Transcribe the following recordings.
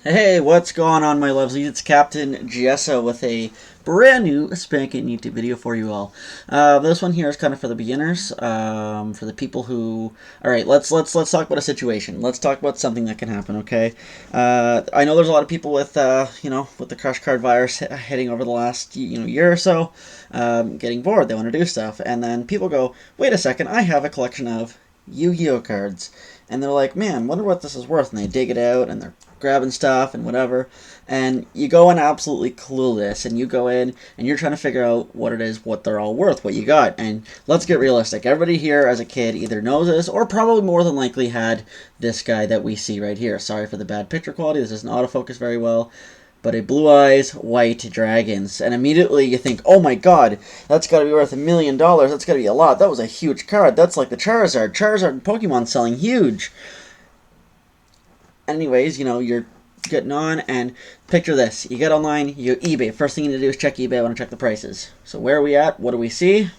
Hey, what's going on, my lovelies? It's Captain YuGiOh with a brand new spanking YouTube video for you all. This one here is kind of for the beginners, for the people who. All right, let's talk about a situation. Let's talk about something that can happen. Okay, I know there's a lot of people with with the crush card virus hitting over the last year or so, getting bored. They want to do stuff, and then people go, "Wait a second, I have a collection of Yu-Gi-Oh cards," and they're like, "Man, wonder what this is worth," and they dig it out and they're grabbing stuff and whatever, and you go in absolutely clueless, and you go in and you're trying to figure out what it is, what they're all worth, what you got. And let's get realistic. Everybody here as a kid either knows this or probably more than likely had this guy that we see right here. Sorry for the bad picture quality. This doesn't autofocus very well. But a Blue Eyes White Dragons. And immediately you think, oh my god, that's got to be worth $1 million. That's got to be a lot. That was a huge card. That's like the Charizard. Charizard and Pokemon selling huge. Anyways, you're getting on, and picture this. You get online, you eBay. First thing you need to do is check eBay. I want to check the prices. So where are we at? What do we see?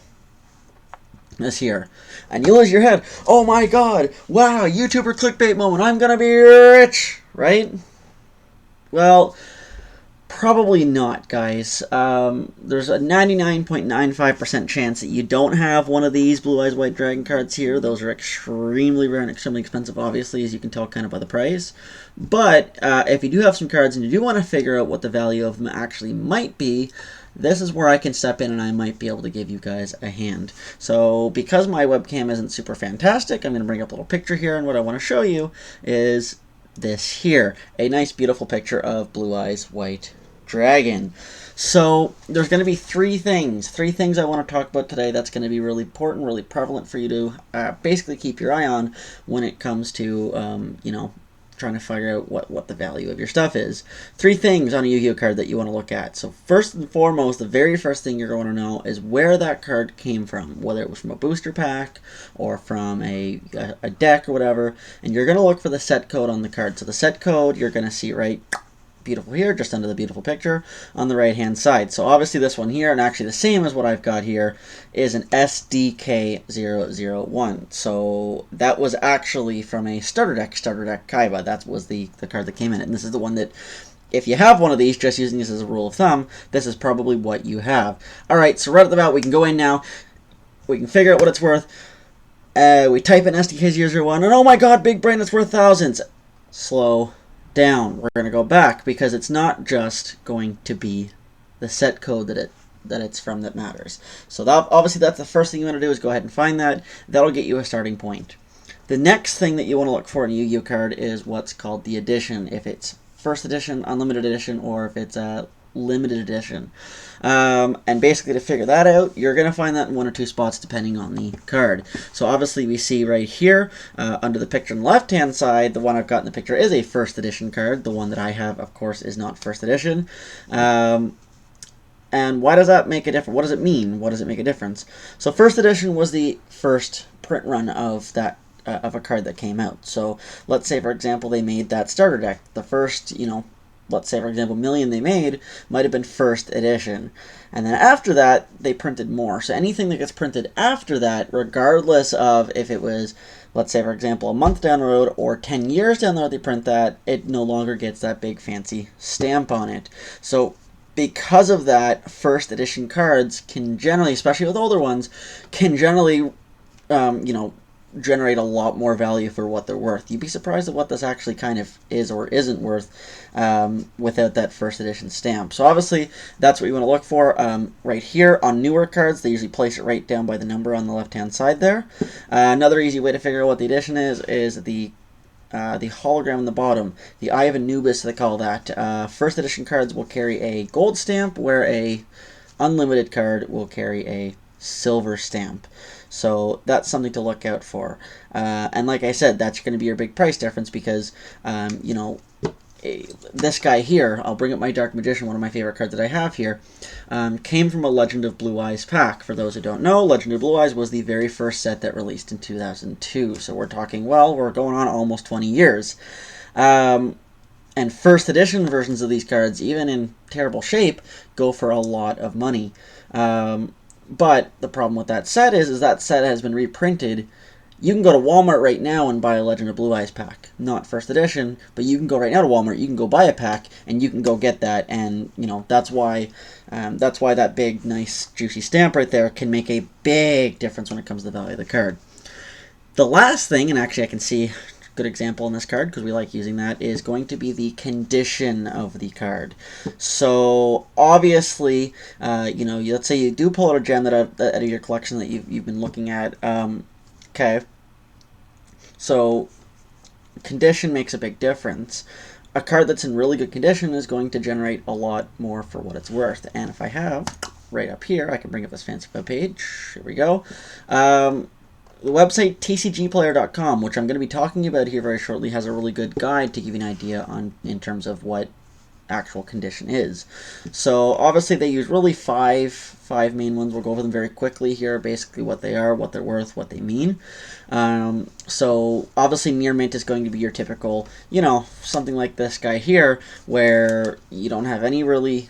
This here. And you lose your head. Oh my god. Wow, YouTuber clickbait moment. I'm going to be rich. Right? Well, probably not, guys. There's a 99.95% chance that you don't have one of these Blue Eyes White Dragon cards here. Those are extremely rare and extremely expensive, obviously, as you can tell kind of by the price. But if you do have some cards and you do want to figure out what the value of them actually might be, this is where I can step in and I might be able to give you guys a hand. So because my webcam isn't super fantastic, I'm going to bring up a little picture here, and what I want to show you is this here. A nice, beautiful picture of Blue Eyes White Dragon. So there's going to be three things I want to talk about today that's going to be really important, really prevalent for you to basically keep your eye on when it comes to, trying to figure out what the value of your stuff is. Three things on a Yu-Gi-Oh card that you want to look at. So first and foremost, the very first thing you're going to know is where that card came from, whether it was from a booster pack or from a deck or whatever, and you're going to look for the set code on the card. So the set code you're going to see right beautiful here, just under the beautiful picture on the right hand side. So obviously this one here, and actually the same as what I've got here, is an SDK001. So that was actually from a starter deck Kaiba. That was the card that came in it, and this is the one that, if you have one of these, just using this as a rule of thumb, this is probably what you have. Alright, so right at the bat we can go in now, we can figure out what it's worth. We type in SDK001, and oh my god, big brain, it's worth thousands. Slow down. We're going to go back, because it's not just going to be the set code that it's from that matters. So obviously that's the first thing you want to do, is go ahead and find that. That'll get you a starting point. The next thing that you want to look for in a Yu-Gi-Oh card is what's called the edition. If it's first edition, unlimited edition, or if it's a limited edition. And basically to figure that out, you're going to find that in one or two spots depending on the card. So obviously we see right here, under the picture on the left hand side, the one I've got in the picture is a first edition card. The one that I have, of course, is not first edition. And why does that make a difference? What does it mean? What does it make a difference? So first edition was the first print run of that of a card that came out. So let's say, for example, they made that starter deck. The first, let's say, for example, million they made might have been first edition. And then after that, they printed more. So anything that gets printed after that, regardless of if it was, let's say, for example, a month down the road or 10 years down the road they print that, it no longer gets that big fancy stamp on it. So because of that, first edition cards can generally, especially with older ones, can generally, generate a lot more value for what they're worth. You'd be surprised at what this actually kind of is or isn't worth without that first edition stamp. So obviously that's what you want to look for. Right here on newer cards, they usually place it right down by the number on the left hand side there. Another easy way to figure out what the edition is the hologram on the bottom, the Eye of Anubis, they call that. First edition cards will carry a gold stamp, where a unlimited card will carry a silver stamp. So that's something to look out for. And like I said, that's going to be your big price difference, because, this guy here, I'll bring up my Dark Magician, one of my favorite cards that I have here, came from a Legend of Blue Eyes pack. For those who don't know, Legend of Blue Eyes was the very first set that released in 2002. So we're talking, we're going on almost 20 years. And first edition versions of these cards, even in terrible shape, go for a lot of money. But the problem with that set is that set has been reprinted You can go to Walmart right now and buy a Legend of Blue Eyes pack. Not first edition, but you can go right now to Walmart. You can go buy a pack, and you can go get that. And that's why that big, nice, juicy stamp right there can make a big difference when it comes to the value of the card. The last thing, and actually I can see a good example in this card because we like using that, is going to be the condition of the card. So obviously, let's say you do pull out a gem out of your collection that you've been looking at. Okay, so condition makes a big difference. A card that's in really good condition is going to generate a lot more for what it's worth. And if I have right up here, I can bring up this fancy web page. Here we go. The website TCGPlayer.com, which I'm going to be talking about here very shortly, has a really good guide to give you an idea in terms of what actual condition is. So obviously they use really five main ones. We'll go over them very quickly here, basically what they are, what they're worth, what they mean. So obviously near mint is going to be your typical, something like this guy here, where you don't have any really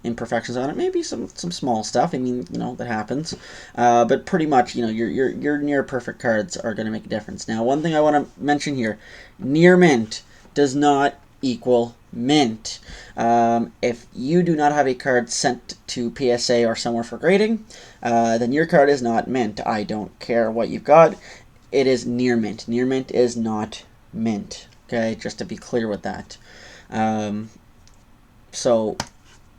imperfections on it. Maybe some small stuff. I mean, that happens. But pretty much, your near perfect cards are going to make a difference. Now, one thing I want to mention here: near mint does not equal mint. If you do not have a card sent to PSA or somewhere for grading, then your card is not mint. I don't care what you've got. It is near mint. Near mint is not mint. Okay, just to be clear with that. So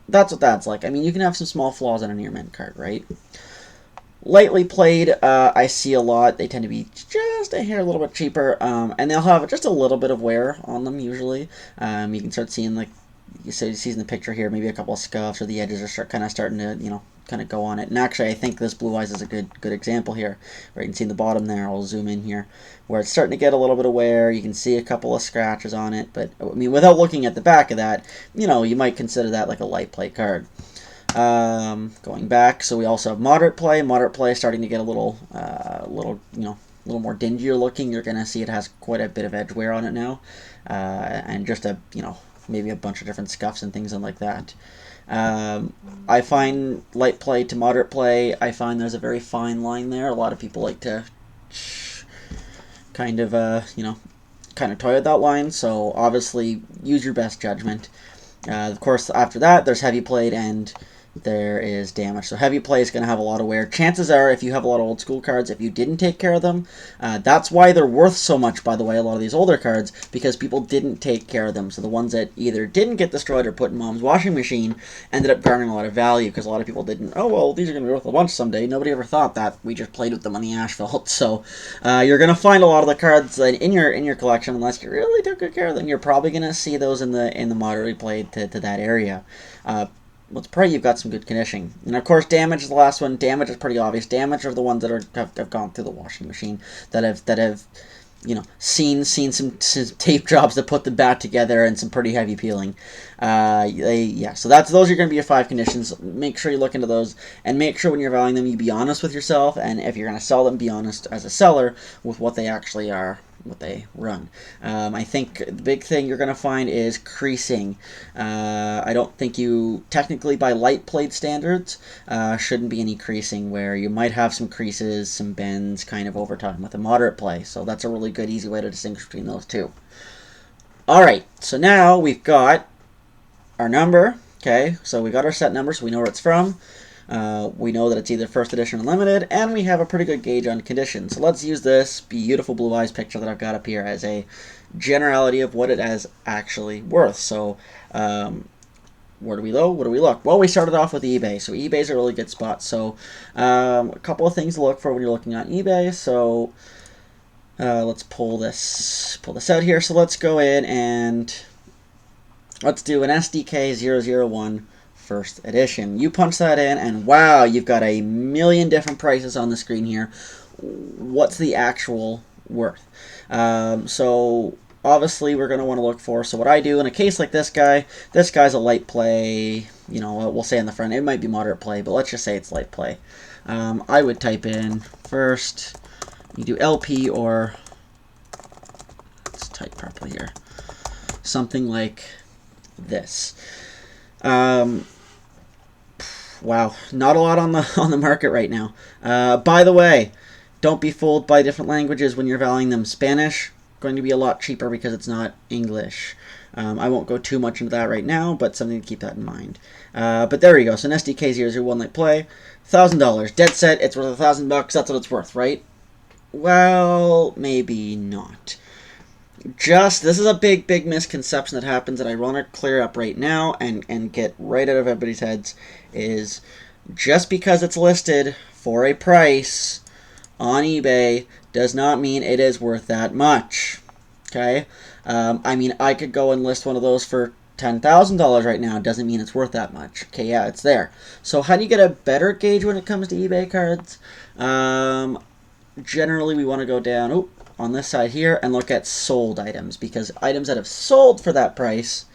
that's what that's like. I mean, you can have some small flaws on a near mint card, right? Lightly played, I see a lot. They tend to be just a hair a little bit cheaper, and they'll have just a little bit of wear on them usually. You can start seeing, like you see in the picture here, maybe a couple of scuffs, or the edges are starting to kind of go on it. And actually, I think this Blue Eyes is a good example here, where you can see in the bottom there. I'll zoom in here, where it's starting to get a little bit of wear. You can see a couple of scratches on it, but I mean, without looking at the back of that, you might consider that like a light play card. Going back, so we also have moderate play. Moderate play is starting to get a little more dingier looking. You're gonna see it has quite a bit of edge wear on it now, and just maybe a bunch of different scuffs and things like that. I find light play to moderate play, I find there's a very fine line there. A lot of people like to kind of toy with that line. So obviously, use your best judgment. Of course, after that, there's heavy played and there is damage. So heavy play is going to have a lot of wear. Chances are, if you have a lot of old school cards, if you didn't take care of them, that's why they're worth so much, by the way, a lot of these older cards, because people didn't take care of them. So the ones that either didn't get destroyed or put in mom's washing machine ended up garnering a lot of value, because a lot of people didn't, oh, well, these are going to be worth a bunch someday. Nobody ever thought that. We just played with them on the asphalt. So you're going to find a lot of the cards in your collection, unless you really took good care of them, you're probably going to see those in the moderately played to that area. Let's pray you've got some good conditioning. And of course, damage is the last one. Damage is pretty obvious. Damage are the ones that have gone through the washing machine, that have seen some tape jobs that put the bat together and some pretty heavy peeling. So those are going to be your 5 conditions. Make sure you look into those, and make sure when you're valuing them, you be honest with yourself, and if you're going to sell them, be honest as a seller with what they actually are, what they run. I think the big thing you're going to find is creasing. I don't think you, technically by light plate standards, shouldn't be any creasing, where you might have some creases, some bends kind of over time with a moderate play. So that's a really good, easy way to distinguish between those two. Alright, so now we've got our number. Okay, so we got our set number, so we know where it's from. We know that it's either first edition or limited, and we have a pretty good gauge on condition. So let's use this beautiful Blue Eyes picture that I've got up here as a generality of what it is actually worth. So where do we look? Well, we started off with eBay. So eBay is a really good spot. So a couple of things to look for when you're looking on eBay. So let's pull this out here. So let's go in and let's do an SDK 001 first edition. You punch that in, and wow, you've got a million different prices on the screen here. What's the actual worth? So obviously we're going to want to look for, so what I do in a case like this guy's a light play, we'll say on the front, it might be moderate play, but let's just say it's light play. I would type in first, you do LP, or let's type properly here, something like this. Wow, not a lot on the market right now. By the way, Don't be fooled by different languages when you're valuing them. Spanish, going to be a lot cheaper because it's not English. I won't go too much into that right now, but something to keep that in mind. But there we go. So an SDK001 Light Play, $1,000. Dead set, it's worth $1,000. That's what it's worth, right? Well, maybe not. This is a big misconception that happens that I want to clear up right now and get right out of everybody's heads is just because it's listed for a price on eBay does not mean it is worth that much. Okay? I mean, I could go and list one of those for $10,000 right now. It doesn't mean it's worth that much. Okay, yeah, it's there. So how do you get a better gauge when it comes to eBay cards? Generally, we want to go down on this side here and look at sold items, because items that have sold for that price,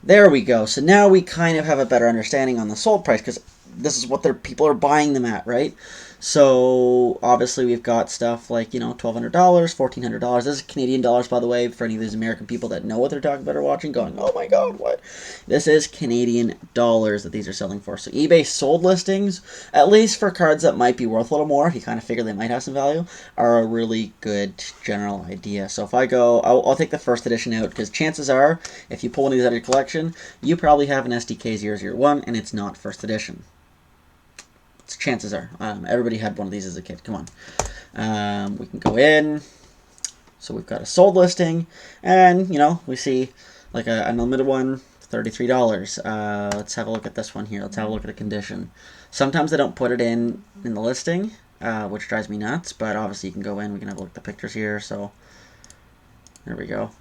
there we go. So now we kind of have a better understanding on the sold price, because this is what people are buying them at, right? So obviously we've got stuff like, $1,200, $1,400. This is Canadian dollars, by the way, for any of these American people that know what they're talking about or watching, going, oh my god, what? This is Canadian dollars that these are selling for. So eBay sold listings, at least for cards that might be worth a little more, if you kind of figure they might have some value, are a really good general idea. So if I go, I'll take the first edition out, because chances are, if you pull one of these out of your collection, you probably have an SDK001, and it's not first edition. Chances are. Everybody had one of these as a kid. Come on. We can go in. So we've got a sold listing. And, we see like an unlimited one, $33. Let's have a look at this one here. Let's have a look at the condition. Sometimes they don't put it in the listing, which drives me nuts. But obviously you can go in. We can have a look at the pictures here. So there we go.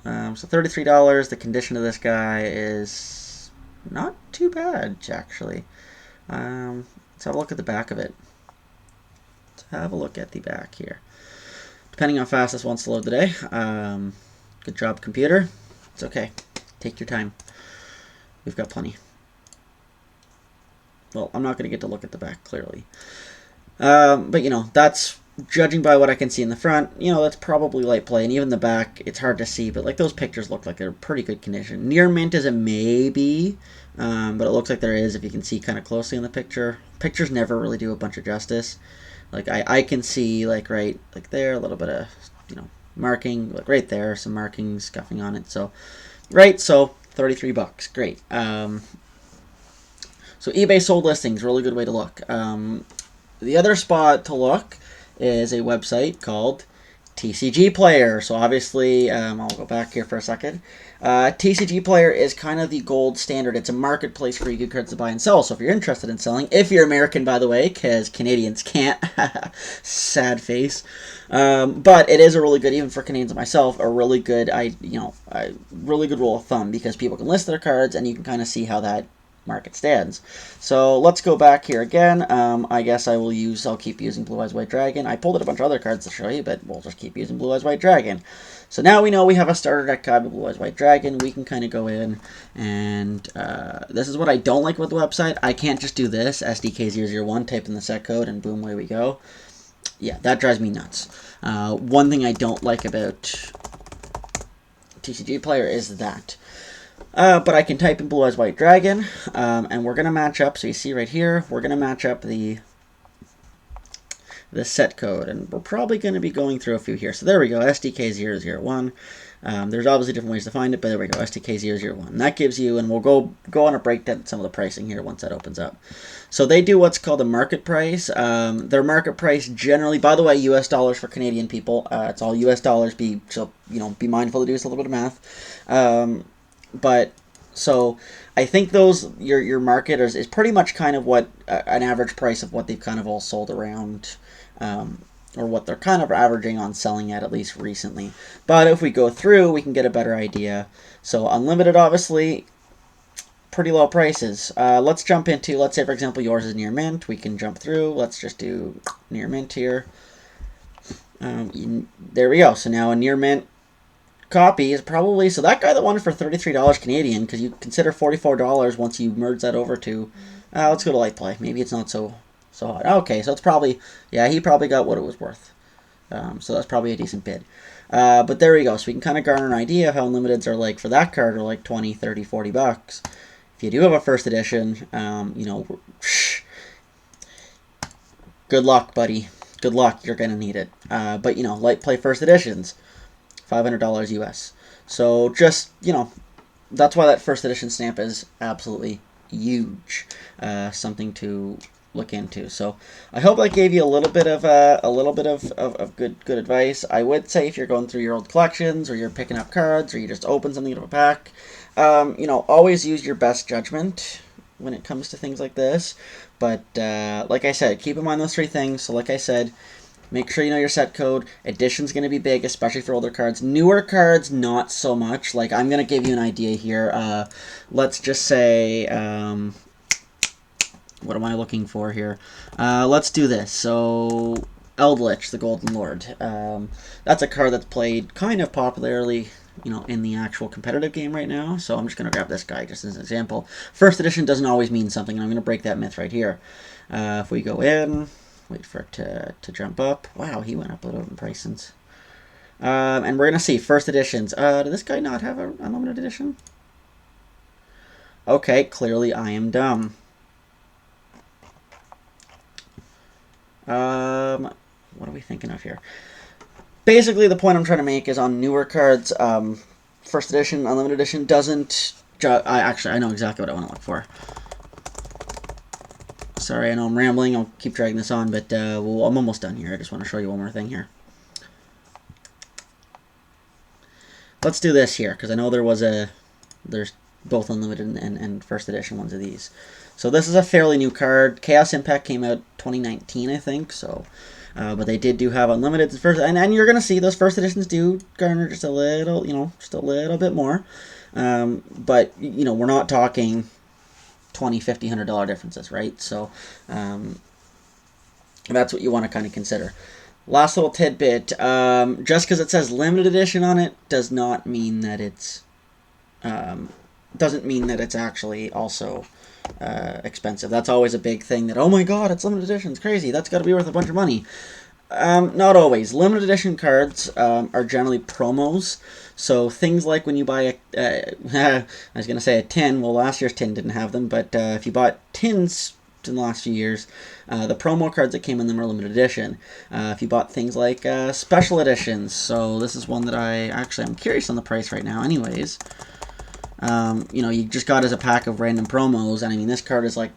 So $33. The condition of this guy is not too bad, actually. Let's have a look at the back of it. Let's have a look at the back here. Depending on how fast this wants to load today. Good job, computer. It's okay. Take your time. We've got plenty. Well, I'm not going to get to look at the back, clearly. But, that's, judging by what I can see in the front, that's probably light play. And even the back, it's hard to see. But, those pictures look like they're in pretty good condition. Near mint is a maybe. But it looks like there is, if you can see kind of closely in the picture. Pictures never really do a bunch of justice. I can see, right there, a little bit of, marking. Right there, some markings, scuffing on it. So, right, so $33. Great. So eBay sold listings, really good way to look. The other spot to look is a website called TCG Player. So obviously, I'll go back here for a second. TCG Player is kind of the gold standard. It's a marketplace for good cards to buy and sell. So if you're interested in selling, if you're American, by the way, because Canadians can't, sad face. But it is a really good, even for Canadians like myself, a really good, a really good rule of thumb, because people can list their cards and you can kind of see how that market stands. So let's go back here again. I guess I'll keep using Blue Eyes White Dragon. I pulled out a bunch of other cards to show you, but we'll just keep using Blue Eyes White Dragon. So now we know we have a starter deck card with Blue Eyes White Dragon. We can kind of go in, and this is what I don't like about the website. I can't just do this, SDK001, type in the set code, and boom, away we go. Yeah, that drives me nuts. One thing I don't like about TCG Player is that. But I can type in Blue Eyes White Dragon, and we're going to match up. So you see right here, we're going to match up the set code, and we're probably going to be going through a few here. So there we go, SDK001. There's obviously different ways to find it, but there we go, SDK001. That gives you, and we'll go on a breakdown of some of the pricing here once that opens up. So they do what's called a market price. Their market price generally, by the way, US dollars for Canadian people. It's all US dollars. Be mindful to do a little bit of math. But so I think your market is pretty much kind of what an average price of what they've kind of all sold around, or what they're kind of averaging on selling at least recently. But if we go through, we can get a better idea. So unlimited, obviously, pretty low prices. Let's jump into, let's say for example yours is near mint. We can jump through. Let's just do near mint here. There we go. So now a near mint copy is probably, so that guy that wanted for $33 Canadian, because you consider $44 once you merge that over to, let's go to light play. Maybe it's not so hot. Okay, so it's probably, yeah, he probably got what it was worth. So that's probably a decent bid. But there we go. So we can kind of garner an idea of how unlimiteds are like for that card, are like 20, 30, $40. If you do have a first edition, good luck, buddy. good luck. You're going to need it. But, you know, light play first editions, $500 US. So just, you know, that's why that first edition stamp is absolutely huge. Something to look into. So I hope that gave you a little bit of good advice. I would say if you're going through your old collections, or you're picking up cards, or you just open something out of a pack, you know, always use your best judgment when it comes to things like this. But like I said, keep in mind those three things. So like I said, make sure you know your set code. Edition's going to be big, especially for older cards. Newer cards, not so much. Like, I'm going to give you an idea here. Let's just say, what am I looking for here? Let's do this. So, Eldritch, the Golden Lord. That's a card that's played kind of popularly, you know, in the actual competitive game right now. So I'm just going to grab this guy just as an example. First edition doesn't always mean something, and I'm going to break that myth right here. If we go in, wait for it to jump up. Wow, he went up a little in prices. And we're going to see first editions. Did this guy not have an unlimited edition? Okay, clearly I am dumb. What are we thinking of here? Basically, the point I'm trying to make is on newer cards, first edition, unlimited edition doesn't... I know exactly what I want to look for. Sorry, I know I'm rambling. I'll keep dragging this on, but well, I'm almost done here. I just want to show you one more thing here. Let's do this here, because I know there's both unlimited and first edition ones of these. So this is a fairly new card. Chaos Impact came out 2019, I think. So, but they do have unlimited first, and you're gonna see those first editions do garner just a little, you know, just a little bit more. But you know, we're not talking $20, $50, $100 differences, right? So, that's what you want to kind of consider. Last little tidbit: just because it says limited edition on it does not mean that it's actually also expensive. That's always a big thing. That, oh my god, it's limited edition, it's crazy. That's got to be worth a bunch of money. Not always. Limited edition cards are generally promos. So things like when you buy I was going to say a tin. Well, last year's tin didn't have them, but if you bought tins in the last few years, the promo cards that came in them are limited edition. If you bought things like special editions, so this is one that I'm curious on the price right now anyways. You know, you just got as a pack of random promos, and I mean, this card is like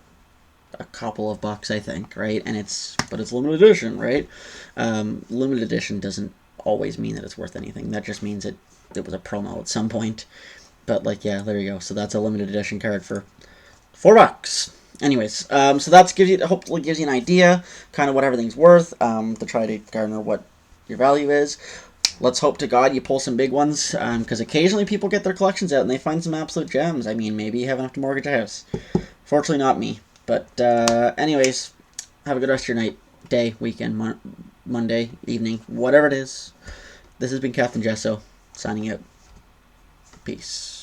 a couple of bucks, I think, right? And it's limited edition, right? Limited edition doesn't always mean that it's worth anything. That just means it was a promo at some point. But like, yeah, there you go. So that's a limited edition card for $4. Anyways, so that hopefully gives you an idea, kind of what everything's worth, to try to garner what your value is. Let's hope to God you pull some big ones, because occasionally people get their collections out and they find some absolute gems. I mean, maybe you have enough to mortgage a house. Fortunately, not me. But anyways, have a good rest of your night, day, weekend, Monday, evening, whatever it is. This has been Captain Gesso, signing out. Peace.